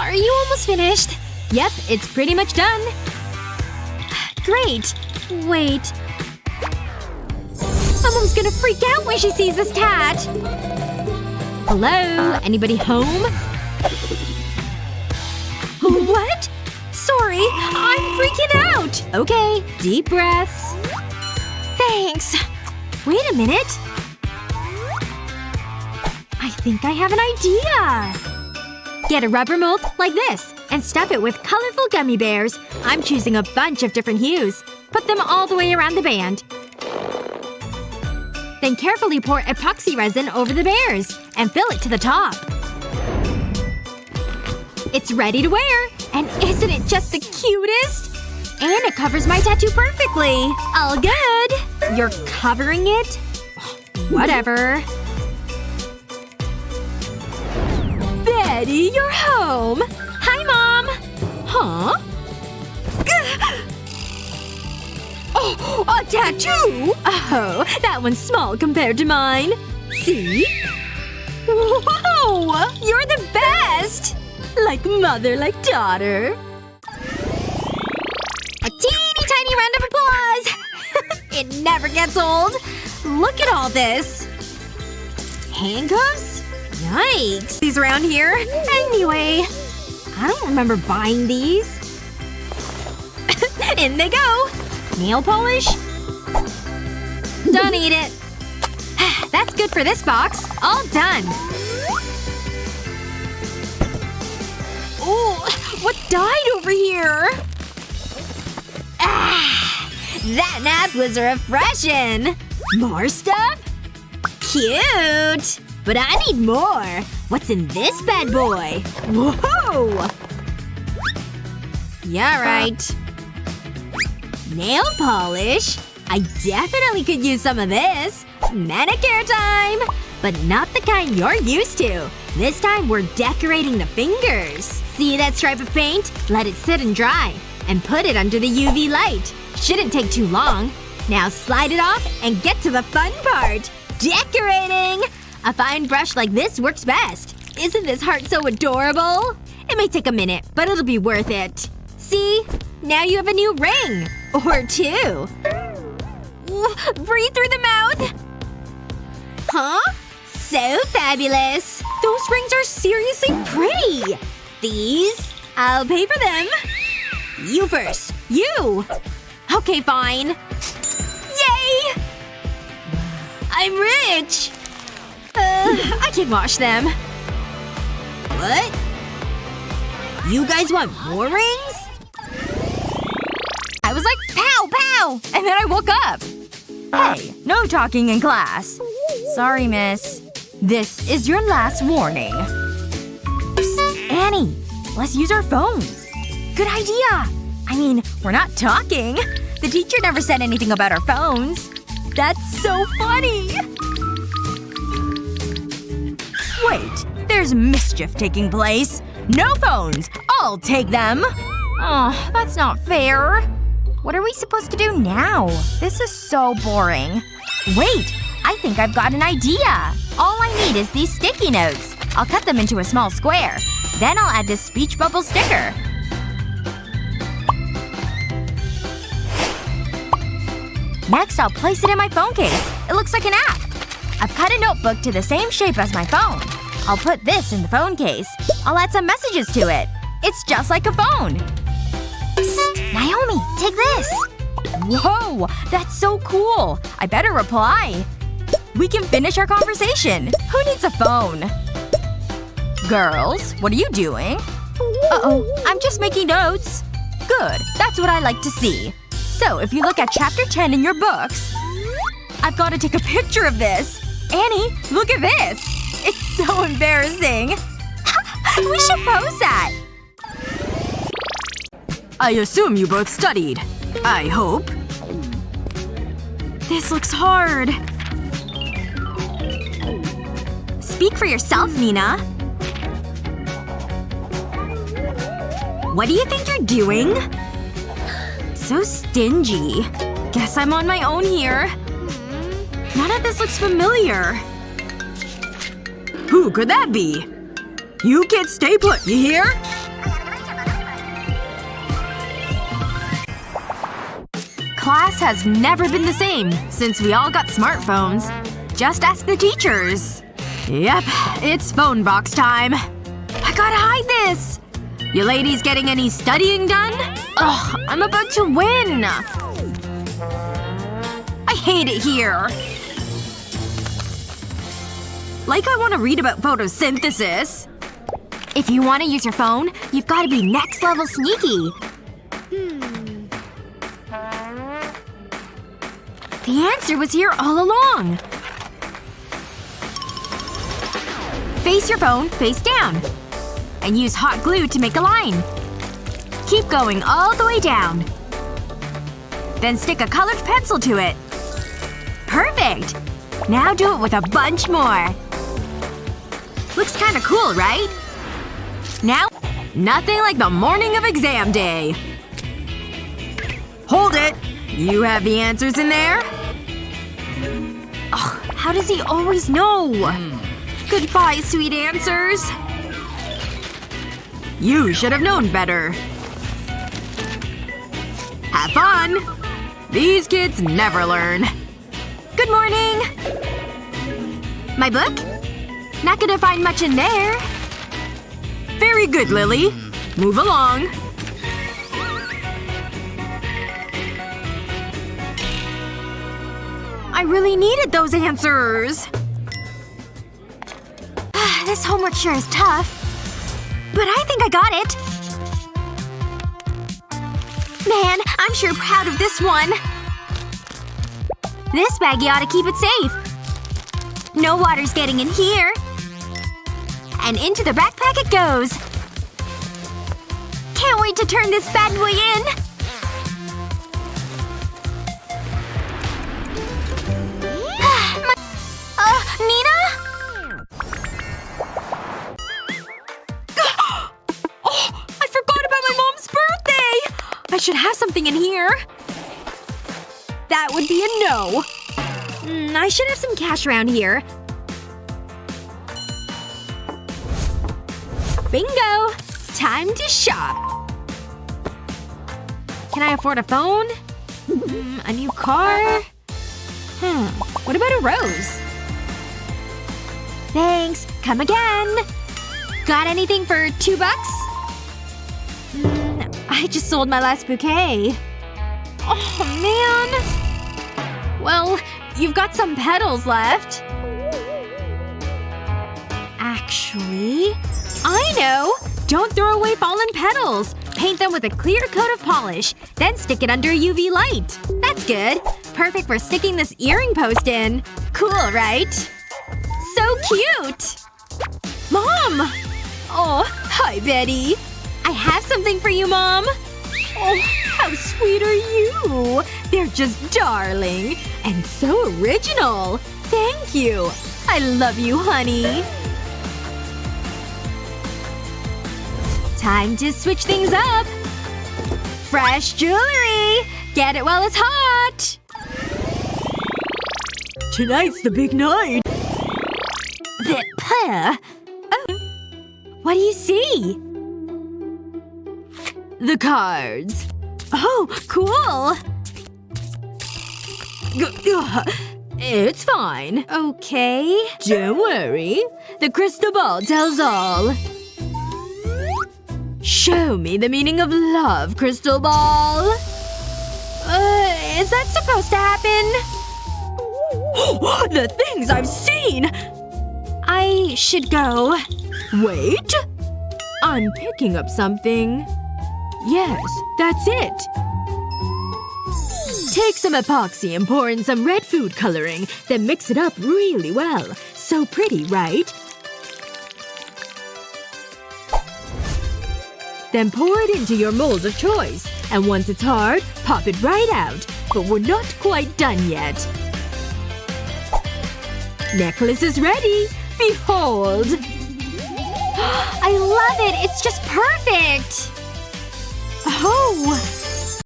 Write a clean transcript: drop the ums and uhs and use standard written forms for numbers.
Are you almost finished? Yep, it's pretty much done. Great. Wait. Someone's gonna freak out when she sees this cat. Hello? Anybody home? What? Sorry. I'm freaking out. Okay. Deep breaths. Thanks. Wait a minute. I think I have an idea. Get a rubber mold like this and stuff it with colorful gummy bears. I'm choosing a bunch of different hues. Put them all the way around the band. Then carefully pour epoxy resin over the bears and fill it to the top. It's ready to wear! And isn't it just the cutest? And it covers my tattoo perfectly. All good. You're covering it? Whatever. Betty, you're home. Hi, Mom. Huh? Oh, a tattoo? Oh, that one's small compared to mine. See? Whoa! You're the best! Like mother, like daughter. A teeny tiny round of applause! It never gets old. Look at all this. Handcuffs? Yikes. These around here? Anyway. I don't remember buying these. In they go. Nail polish? Don't eat it. That's good for this box. All done. Oh, what died over here? Ah, that nap was refreshing. More stuff? Cute. But I need more. What's in this bad boy? Whoa! Yeah, right. Nail polish? I definitely could use some of this. Manicure time! But not the kind you're used to. This time we're decorating the fingers. See that stripe of paint? Let it sit and dry. And put it under the UV light. Shouldn't take too long. Now slide it off and get to the fun part. Decorating! A fine brush like this works best. Isn't this heart so adorable? It may take a minute, but it'll be worth it. See? Now you have a new ring. Or two. Breathe through the mouth. Huh? So fabulous. Those rings are seriously pretty. These? I'll pay for them. You first. You! Okay, fine. Yay! I'm rich! I can wash them. What? You guys want more rings? I was like, pow, pow! And then I woke up. Hey, no talking in class. Sorry, miss. This is your last warning. Psst, Annie. Let's use our phones. Good idea. I mean, we're not talking. The teacher never said anything about our phones. That's so funny! Wait. There's mischief taking place. No phones! I'll take them! Oh, that's not fair. What are we supposed to do now? This is so boring. Wait! I think I've got an idea! All I need is these sticky notes. I'll cut them into a small square. Then I'll add this speech bubble sticker. Next, I'll place it in my phone case. It looks like an app. I've cut a notebook to the same shape as my phone. I'll put this in the phone case. I'll add some messages to it. It's just like a phone. Psst, Naomi, take this! Whoa! That's so cool! I better reply. We can finish our conversation. Who needs a phone? Girls, what are you doing? Uh-oh. I'm just making notes. Good. That's what I like to see. So, if you look at chapter 10 in your books… I've gotta take a picture of this! Annie, look at this! It's so embarrassing! We should post that! I assume you both studied. I hope. This looks hard. Speak for yourself, Nina. What do you think you're doing? So stingy. Guess I'm on my own here. None of this looks familiar. Who could that be? You kids stay put, you hear? Class has never been the same since we all got smartphones. Just ask the teachers. Yep, it's phone box time. I gotta hide this! You ladies getting any studying done? Ugh, I'm about to win! I hate it here. Like I want to read about photosynthesis. If you want to use your phone, you've gotta be next level sneaky. The answer was here all along. Face your phone face down. And use hot glue to make a line. Keep going all the way down. Then stick a colored pencil to it. Perfect! Now do it with a bunch more. Looks kinda cool, right? Now, nothing like the morning of exam day. Hold it! You have the answers in there? Ugh, how does he always know? Goodbye, sweet answers. You should have known better. Have fun! These kids never learn. Good morning! My book? Not gonna find much in there. Very good, Lily. Move along. I really needed those answers. This homework sure is tough. But I think I got it. Man, I'm sure proud of this one. This baggie ought to keep it safe. No water's getting in here. And into the backpack it goes. Can't wait to turn this bad boy in. Nina? Oh, I forgot about my mom's birthday! I should have something in here. That would be a no. I should have some cash around here. Bingo! Time to shop. Can I afford a phone? A new car? What about a rose? Thanks. Come again. Got anything for $2? I just sold my last bouquet. Oh, man. Well, you've got some petals left. Actually… I know! Don't throw away fallen petals! Paint them with a clear coat of polish. Then stick it under a UV light. That's good. Perfect for sticking this earring post in. Cool, right? So cute! Mom! Oh, hi, Betty. I have something for you, Mom. Oh, how sweet are you? They're just darling. And so original. Thank you. I love you, honey. Time to switch things up. Fresh jewelry! Get it while it's hot! Tonight's the big night. Oh. What do you see? The cards. Oh, cool! It's fine. Okay. Don't worry. The crystal ball tells all. Show me the meaning of love, crystal ball. Is that supposed to happen? The things I've seen! I should go. Wait. I'm picking up something. Yes, that's it. Take some epoxy and pour in some red food coloring. Then mix it up really well. So pretty, right? Then pour it into your mold of choice. And once it's hard, pop it right out. But we're not quite done yet. Necklace is ready! Behold! I love it! It's just perfect! Oh!